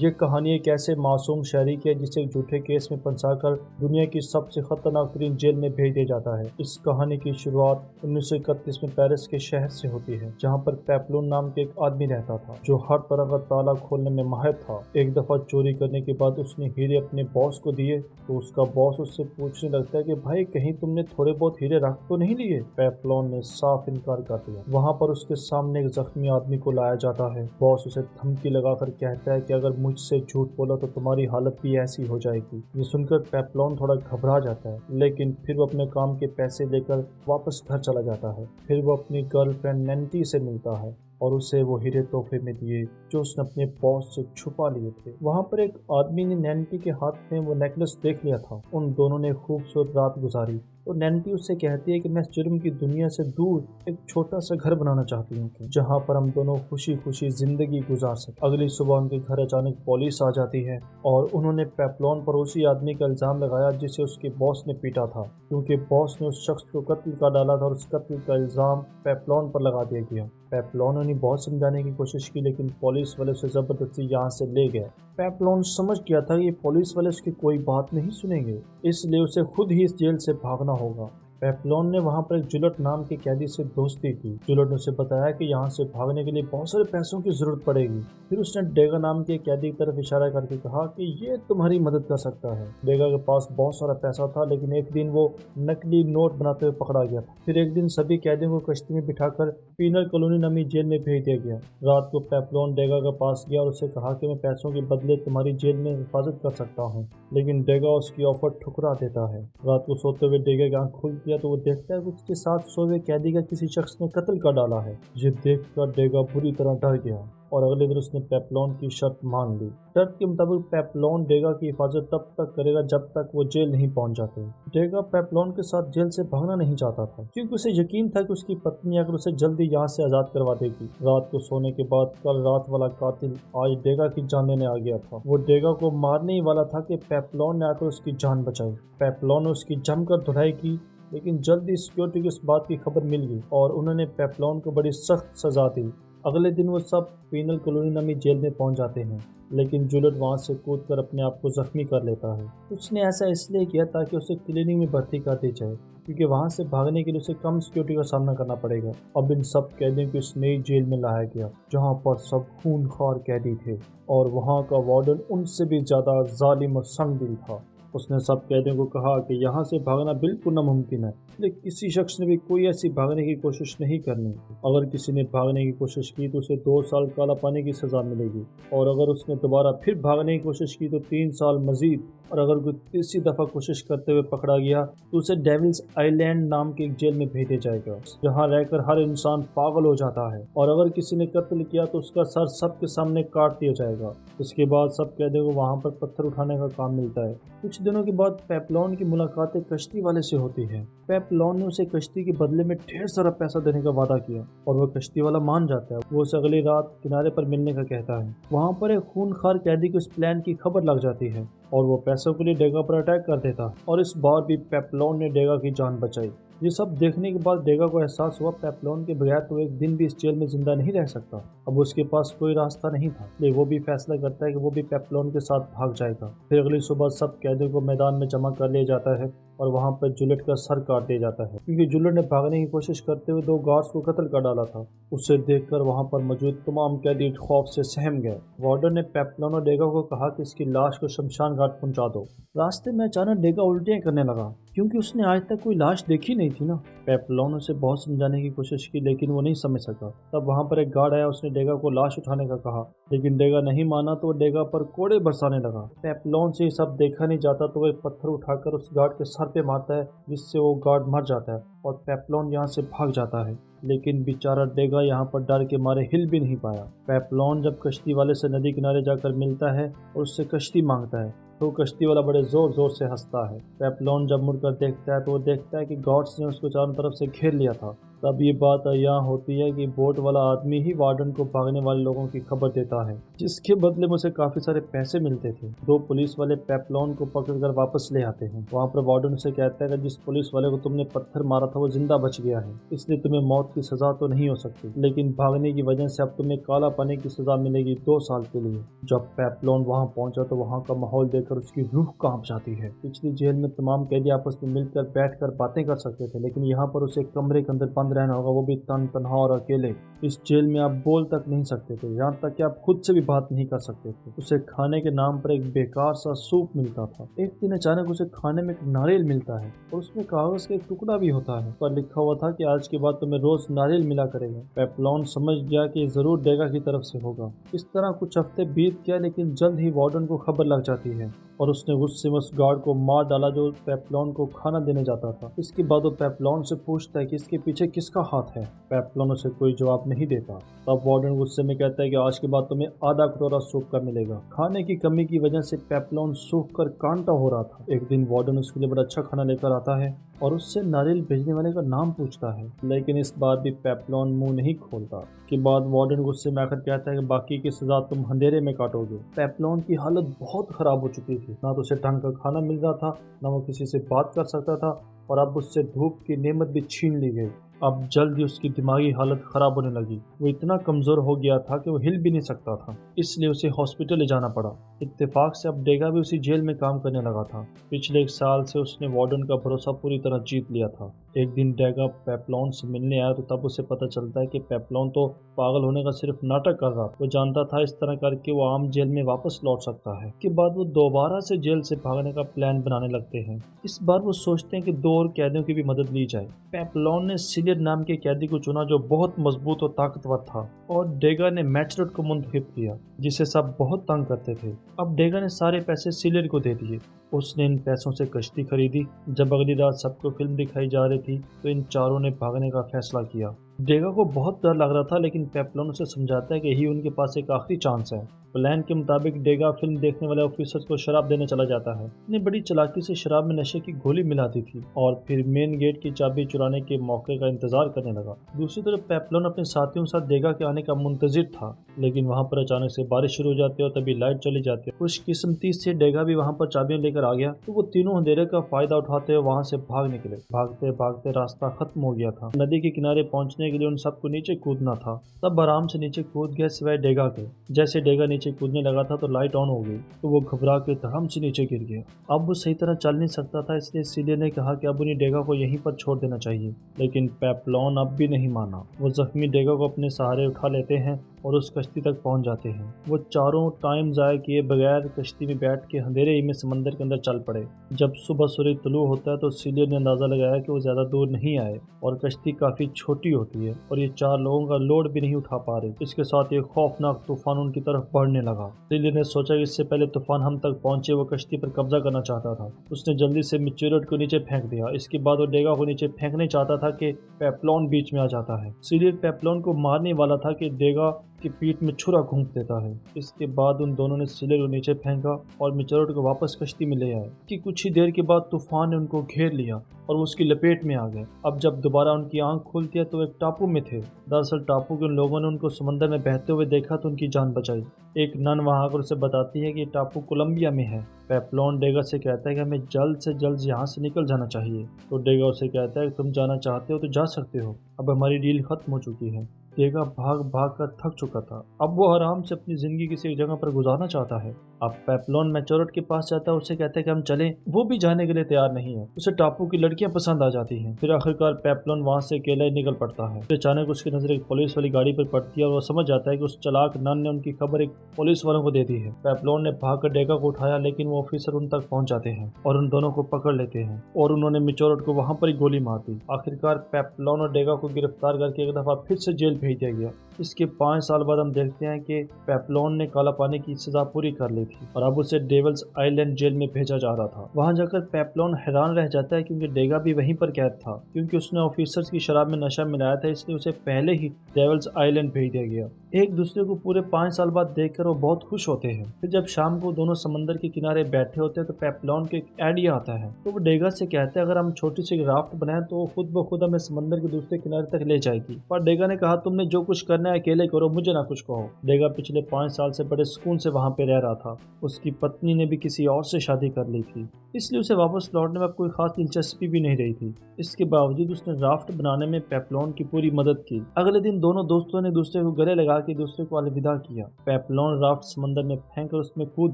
یہ کہانی ایک ایسے معصوم شہری کی ہے جسے ایک جھوٹے کیس میں پھنسا کر دنیا کی سب سے خطرناک ترین جیل میں بھیج دیا جاتا ہے۔ اس کہانی کی شروعات 1931 میں پیرس کے شہر سے ہوتی ہے، جہاں پر پیپلون نام کے ایک آدمی رہتا تھا جو ہر طرح کا تالا کھولنے میں ماہر تھا۔ ایک دفعہ چوری کرنے کے بعد اس نے ہیرے اپنے باس کو دیے تو اس کا باس اس سے پوچھنے لگتا ہے کہ بھائی کہیں تم نے تھوڑے بہت ہیرے رکھ تو نہیں لیے؟ پیپلون نے صاف انکار کر دیا۔ وہاں پر اس کے سامنے ایک زخمی آدمی کو لایا جاتا ہے۔ باس اسے دھمکی لگا کر کہتا ہے کہ اگر مجھ سے جھوٹ بولا تو تمہاری حالت بھی ایسی ہو جائے گی۔ یہ سن کر پیپلون تھوڑا گھبرا جاتا ہے، لیکن پھر وہ اپنے کام کے پیسے لے کر واپس گھر چلا جاتا ہے۔ پھر وہ اپنی گرل فرینڈ نینٹی سے ملتا ہے اور اسے وہ ہیرے تحفے میں دیے جو اس نے اپنے باس سے چھپا لیے تھے۔ وہاں پر ایک آدمی نے نینٹی کے ہاتھ میں وہ نیکلس دیکھ لیا تھا۔ ان دونوں نے خوبصورت رات گزاری اور نینٹی اس سے کہتی ہے کہ میں اس جرم کی دنیا سے دور ایک چھوٹا سا گھر بنانا چاہتی ہوں جہاں پر ہم دونوں خوشی خوشی زندگی گزار سکیں۔ اگلی صبح ان کے گھر اچانک پولیس آ جاتی ہے اور انہوں نے پیپلون پر اسی آدمی کا الزام لگایا جسے اس کے باس نے پیٹا تھا، کیونکہ باس نے اس شخص کو قتل کر ڈالا تھا اور اس قتل کا الزام پیپلون پر لگا دیا گیا۔ پیپلون نے بہت سمجھانے کی کوشش کی لیکن پولیس والے اسے زبردستی یہاں سے لے گئے۔ پیپلون سمجھ گیا تھا کہ یہ پولیس والے اس کی کوئی بات نہیں سنیں گے، اس لیے اسے خود ہی اس جیل سے بھاگنا ہوگا۔ پیپلون نے وہاں پر ایک جولٹ نام کے قیدی سے دوستی کی۔ جولٹ نے اسے بتایا کہ یہاں سے بھاگنے کے لیے بہت سارے پیسوں کی ضرورت پڑے گی۔ پھر اس نے ڈیگا نام کے قیدی کی طرف اشارہ کر کے کہا کہ یہ تمہاری مدد کر سکتا ہے۔ ڈیگا کے پاس بہت سارا پیسہ تھا لیکن ایک دن وہ نقلی نوٹ بناتے ہوئے پکڑا گیا تھا۔ پھر ایک دن سبھی قیدیوں کو کشتی میں بٹھا کر پینل کالونی نامی جیل میں بھیج دیا گیا۔ رات کو پیپلون ڈیگا کے پاس گیا اور اسے کہا کہ میں پیسوں کے بدلے تمہاری جیل میں حفاظت کر سکتا ہوں، لیکن ڈیگا اس کی آفر ٹھکرا دیتا ہے۔ رات کو سوتے ہوئے ڈیگا کی آنکھ کھلتی ہے تو وہ دیکھتا ہے کہ اس کے ساتھ سوئے ہوئے قیدی کا کسی شخص نے قتل کر ڈالا ہے۔ یہ دیکھ کر ڈیگا بری طرح ڈر گیا اور اگلے دن اس نے پیپلون کی شرط مان لی۔ شرط کے مطابق پیپلون ڈیگا کی حفاظت تب تک کرے گا جب تک وہ جیل نہیں پہنچ جاتے۔ ڈیگا پیپلون کے ساتھ جیل سے بھاگنا نہیں چاہتا تھا کیونکہ اسے یقین تھا کہ اس کی پتنی اگر اسے جلدی یہاں سے آزاد کروا دے گی۔ رات کو سونے کے بعد کل رات والا قاتل آج ڈیگا کی جان لینے آ گیا تھا۔ وہ ڈیگا کو مارنے ہی والا تھا کہ پیپلون نے آ کر اس کی جان بچائی۔ پیپلون نے اس کی جم کر دھلائی کی لیکن جلدی سیکیورٹی کو اس بات کی خبر مل گئی اور انہوں نے پیپلون کو بڑی سخت سزا دی۔ اگلے دن وہ سب پینل کالونی نامی جیل میں پہنچ جاتے ہیں لیکن جولٹ وہاں سے کود کر اپنے آپ کو زخمی کر لیتا ہے۔ اس نے ایسا اس لیے کیا تاکہ اسے کلینک میں بھرتی کر دی جائے کیونکہ وہاں سے بھاگنے کے لیے اسے کم سیکیورٹی کا سامنا کرنا پڑے گا۔ اب ان سب قیدیوں کو اس نئی جیل میں لایا گیا جہاں پر سب خون خوار قیدی تھے اور وہاں کا وارڈن ان سے بھی زیادہ ظالم اور سنگ دل تھا۔ اس نے سب قیدیوں کو کہا کہ یہاں سے بھاگنا بالکل ناممکن ہے، لیکن کسی شخص نے بھی کوئی ایسی بھاگنے کی کوشش نہیں کرنی۔ اگر کسی نے بھاگنے کی کوشش کی تو اسے 2 سال کالا پانی کی سزا ملے گی اور اگر اس نے دوبارہ پھر بھاگنے کی کوشش کی تو 3 سال مزید، اور اگر کوئی تیسری دفعہ کوشش کرتے ہوئے پکڑا گیا تو اسے ڈیولز آئی لینڈ نام کے ایک جیل میں بھیج دیا جائے گا جہاں رہ کر ہر انسان پاگل ہو جاتا ہے، اور اگر کسی نے قتل کیا تو اس کا سر سب کے سامنے کاٹ دیا جائے گا۔ اس کے بعد سب قیدیوں کو وہاں پر پتھر اٹھانے کا کام ملتا ہے۔ کچھ دنوں کے بعد پیپلون کی ملاقات ایک کشتی والے سے ہوتی ہے۔ پیپلون نے اسے کشتی کے بدلے میں ڈھیر سارا پیسہ دینے کا وعدہ کیا اور وہ کشتی والا مان جاتا ہے۔ وہ اسے اگلی رات کنارے پر ملنے کا کہتا ہے۔ وہاں پر ایک خون خوار قیدی کو اس پلان کی خبر لگ جاتی ہے اور وہ پیسوں کے لیے ڈیگا پر اٹیک کر دیتا ہے اور اس بار بھی پیپلون نے ڈیگا کی جان بچائی۔ یہ سب دیکھنے کے بعد ڈیگا کو احساس ہوا پیپلون کے بغیر تو ایک دن بھی اس جیل میں زندہ نہیں رہ سکتا۔ اب اس کے پاس کوئی راستہ نہیں تھا، لیکن وہ بھی فیصلہ کرتا ہے کہ وہ بھی پیپلون کے ساتھ بھاگ جائے گا۔ پھر اگلی صبح سب قیدیوں کو میدان میں جمع کر لیا جاتا ہے اور وہاں پر جولٹ کا سر کاٹ دیا جاتا ہے کیونکہ جولٹ نے بھاگنے کی کوشش کرتے ہوئے 2 گارڈز کو قتل کر ڈالا تھا۔ اسے دیکھ کر وہاں پر موجود تمام قیدی خوف سے سہم گئے۔ وارڈن نے پیپلون اور ڈیگا کو کہا کہ اس کی لاش کو شمشان گھاٹ پہنچا دو۔ راستے میں اچانک ڈیگا الٹیاں کرنے لگا کیونکہ اس نے آج تک کوئی لاش دیکھی نہیں تھی نا۔ پیپلون اسے بہت سمجھانے کی کوشش کی لیکن وہ نہیں سمجھ سکا۔ تب وہاں پر ایک گارڈ آیا، اس نے ڈیگا کو لاش اٹھانے کا کہا لیکن ڈیگا نہیں مانا تو وہ ڈیگا پر کوڑے برسانے لگا۔ پیپلون سے یہ سب دیکھا نہیں جاتا تو وہ ایک پتھر اٹھا کر اس گارڈ کے سر پہ مارتا ہے جس سے وہ گارڈ مر جاتا ہے اور پیپلون یہاں سے بھاگ جاتا ہے، لیکن بیچارہ ڈیگا یہاں پر ڈر کے مارے ہل بھی نہیں پایا۔ پیپلون جب کشتی والے سے ندی کنارے جا کر ملتا ہے اور اس سے کشتی مانگتا ہے تو کشتی والا بڑے زور زور سے ہنستا ہے۔ پیپلون جب مڑ کر دیکھتا ہے تو وہ دیکھتا ہے کہ گارڈز نے اس کو چاروں طرف سے گھیر لیا تھا तब ये बात यहाँ होती है कि बोट वाला आदमी ही वार्डन को भागने वाले लोगों की खबर देता है, जिसके बदले में उसे काफी सारे पैसे मिलते थे। दो पुलिस वाले पेप्लॉन को पकड़कर वापस ले आते हैं। वहाँ पर वार्डन उसे कहता है कि जिस पुलिस वाले को तुमने पत्थर मारा था वो जिंदा बच गया है, इसलिए तुम्हें मौत की सजा तो नहीं हो सकती, लेकिन भागने की वजह से अब तुम्हें काला पानी की सजा मिलेगी 2 साल के लिए। जब पेप्लॉन वहाँ पहुंचा तो वहाँ का माहौल देखकर उसकी रूह कांप जाती है। पिछली जेल में तमाम कैदी आपस में मिलकर बैठकर बातें कर सकते थे, लेकिन यहाँ पर उसे कमरे के अंदर बंद रहना होगा, वो भी तन्हा और अकेले। इस जेल में आप बोल तक नहीं सकते थे, यहाँ तक कि आप खुद से भी बात नहीं कर सकते थे। उसे खाने के नाम पर एक बेकार सा सूप मिलता था। एक दिन अचानक उसे खाने में एक नारियल मिलता है और उसमें कागज का एक टुकड़ा भी होता है, पर लिखा हुआ था कि आज के बाद तुम्हें रोज नारियल मिला करेगा। पेप्लॉन समझ गया कि जरूर डेगा की तरफ से होगा। इस तरह कुछ हफ्ते बीत गया, लेकिन जल्द ही वार्डन को खबर लग जाती है और उसने गुस्से में उस गार्ड को मार डाला जो पेप्लॉन को खाना देने जाता था। इसके बाद वो पेप्लॉन से पूछता है कि इसके पीछे किसका हाथ है। पेप्लॉन उसे कोई जवाब नहीं देता। तब वार्डन गुस्से में कहता है कि आज के बाद तुम्हें आधा कटोरा सूप का मिलेगा। खाने की कमी की वजह से पेप्लॉन सूख कर कांटा हो रहा था। एक दिन वार्डन उसके लिए बड़ा अच्छा खाना लेकर आता है और उससे नारियल भेजने वाले का नाम पूछता है, लेकिन इस बार भी पेप्लॉन मुंह नहीं खोलता। के बाद वार्डन गुस्से में आकर कहता है कि बाकी की सजा तुम अंधेरे में काटोगे। पेप्लॉन की हालत बहुत खराब हो चुकी थी, ना तो उसे ढंग का खाना मिल रहा था, ना वो किसी से बात कर सकता था, और अब उससे धूप की नेमत भी छीन ली गई। अब जल्द ही उसकी दिमागी हालत खराब होने लगी। वो इतना कमजोर हो गया था कि वो हिल भी नहीं सकता था, इसलिए उसे हॉस्पिटल ले जाना पड़ा। इत्तेफाक से अब डेगा भी उसी जेल में काम करने लगा था। पिछले 1 साल से उसने वार्डन का भरोसा पूरी तरह जीत लिया था। एक दिन डेगा पेप्लॉन से मिलने आया तो तब उसे पता चलता है कि पेप्लॉन तो पागल होने का सिर्फ नाटक कर रहा था। वो जानता था इस तरह करके वो आम जेल में वापस लौट सकता है। के बाद वो दोबारा से जेल से भागने का प्लान बनाने लगते हैं। इस बार वो सोचते हैं कि 2 और कैदियों की भी मदद ली जाए। पेप्लॉन ने सिलियर नाम के कैदी को चुना जो बहुत मजबूत और ताकतवर था, और डेगा ने मैचरट को मुंतखब किया जिसे सब बहुत तंग करते थे। अब डेगा ने सारे पैसे सिलियर को दे दिए। उसने इन पैसों से कश्ती खरीदी। जब अगली रात सबको फिल्म दिखाई जा रही थी तो इन चारों ने भागने का फैसला किया। डेगा को बहुत डर लग रहा था, लेकिन पेप्लॉन उसे समझाता है कि यही उनके पास एक आखिरी चांस है। प्लान के मुताबिक डेगा फिल्म देखने वाले ऑफिसर को शराब देने चला जाता है। उसने बड़ी चालाकी से शराब में नशे की गोली मिला दी थी और फिर मेन गेट की चाबी चुराने के मौके का इंतजार करने लगा। दूसरी तरफ पेप्लॉन अपने साथियों के साथ डेगा के आने का मुंतजिर था, लेकिन वहाँ पर अचानक से बारिश शुरू हो जाती है और तभी लाइट चली जाती है। खुशकिस्मती से डेगा भी वहाँ पर चाबियां लेकर आ गया, तो वो तीनों अंधेरे का फायदा उठाते हुए वहाँ से भाग निकले। भागते भागते रास्ता खत्म हो गया था। नदी के किनारे पहुँचने के लिए उन सबको नीचे कूदना था। तब आराम से नीचे कूद गए सिवाय डेगा के। जैसे डेगा नीचे कूदने लगा था तो लाइट ऑन हो गई, तो वो घबरा के धड़म से नीचे गिर गया। अब वो सही तरह चल नहीं सकता था, इसलिए सिलियर ने कहा कि अब उन्हें डेगा को यहीं पर छोड़ देना चाहिए, लेकिन पेप्लॉन अब भी नहीं माना। वो जख्मी डेगा को अपने सहारे उठा लेते हैं और उस कश्ती तक पहुंच जाते हैं। वो चारों टाइम ज़ाया किए बगैर कश्ती में बैठ के अंधेरे ही में समंदर के अंदर चल पड़े। जब सुबह सूरज तुलू होता है तो सिलियर ने अंदाज़ा लगाया कि वो ज़्यादा दूर नहीं आए और कश्ती काफ़ी छोटी होती है और ये 4 लोगों का लोड भी नहीं उठा पा रहे। इसके साथ ये खौफनाक तूफान उनकी तरफ बढ़ने लगा। सिलियर ने सोचा कि इससे पहले तूफान हम तक पहुंचे वो कश्ती पर कब्जा करना चाहता था। उसने जल्दी से मिचुरट को नीचे फेंक दिया। इसके बाद वो डेगा को नीचे फेंकने चाहता था कि पेप्लॉन बीच में आ जाता है। सिलियर पेप्लॉन को मारने वाला था कि डेगा की पीठ में छुरा घूंप देता है। इसके बाद उन दोनों ने सिलियर को नीचे फेंका और मिचुरट को वापस कश्ती में ले आए कि कुछ ही देर के बाद तूफान ने उनको घेर लिया और वो उसकी लपेट में आ गए। अब जब दोबारा उनकी आंख खुलती है तो एक टापू में थे। दरअसल टापू के उन लोगों ने उनको समंदर में बहते हुए देखा तो उनकी जान बचाई। एक नन वहां आकर उसे बताती है कि टापू कोलंबिया में है। पेप्लॉन डेगा से कहता है कि हमें जल्द से जल्द यहाँ से निकल जाना चाहिए, तो डेगा उसे कहता है कि तुम जाना चाहते हो तो जा सकते हो, अब हमारी डील खत्म हो चुकी है। डेगा भाग भाग कर थक चुका था। अब वो आराम से अपनी जिंदगी किसी एक जगह पर गुजारना चाहता है। अब पेप्लॉन मैचोरट के पास जाता है, उससे कहता है कि हम चलें। वो भी जाने के लिए तैयार नहीं है। उसे टापू की लड़कियां पसंद आ जाती हैं। फिर आखिरकार पेप्लॉन वहां से अकेला ही निकल पड़ता है। फिर अचानक उसकी नजर एक पुलिस वाली गाड़ी पर पड़ती है और वो समझ जाता है कि उस चालाक नन ने उनकी खबर एक पुलिस वालों को दे दी है। पेप्लॉन ने भागकर डेगा को उठाया, लेकिन वो ऑफिसर उन तक पहुंच जाते हैं और उन दोनों को पकड़ लेते हैं और उन्होंने मैचोरट को वहां पर ही गोली मार दी। आखिरकार पेप्लॉन और डेगा को गिरफ्तार करके एक दफा फिर से जेल भेज दिया गया। इसके 5 साल बाद हम देखते हैं कि पेप्लॉन ने काला पानी की सजा पूरी कर ली थी और अब उसे डेविल्स आइलैंड जेल में भेजा जा रहा था। वहां जाकर पेप्लॉन हैरान रह जाता है क्योंकि डेगा भी वहीं पर कैद था। क्योंकि उसने ऑफिसर्स की शराब में नशा मिलाया था, इसलिए उसे पहले ही डेविल्स आइलैंड भेज दिया गया। एक दूसरे को पूरे 5 साल बाद देखकर वो बहुत खुश होते हैं। फिर जब शाम को दोनों समंदर के किनारे बैठे होते हैं तो पेप्लॉन को एक आइडिया आता है। तो वो डेगा से कहते हैं अगर हम छोटी सी राफ्ट बनाएं तो वो खुद ब खुद हमें समंदर के दूसरे किनारे तक ले जाएगी। पर डेगा ने कहा तुमने जो कुछ करना है अकेले करो, मुझे ना कुछ कहो। डेगा पिछले 5 साल से बड़े सुकून से वहां पे रह रहा था। उसकी पत्नी ने भी किसी और से शादी कर ली थी, इसलिए उसे वापस लौटने में अब कोई खास दिलचस्पी भी नहीं रही थी। इसके बावजूद उसने राफ्ट बनाने में पेप्लॉन की पूरी मदद की। अगले दिन दोनों दोस्तों ने दूसरे को गले लगा के दूसरे को अलविदा किया। पेप्लॉन राफ्ट समंदर में फेंक कर उसमें कूद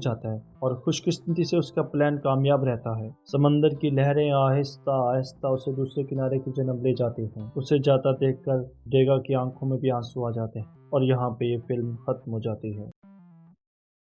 जाता है और खुशकिस्मती से उसका प्लान कामयाब रहता है। समंदर की लहरें आहिस्ता आहिस्ता उसे दूसरे किनारे की जन्म ले जाती हैं। उसे जाता देखकर डेगा की आंखों में भी आंसू आ जाते हैं और यहाँ पे ये फिल्म खत्म हो जाती है।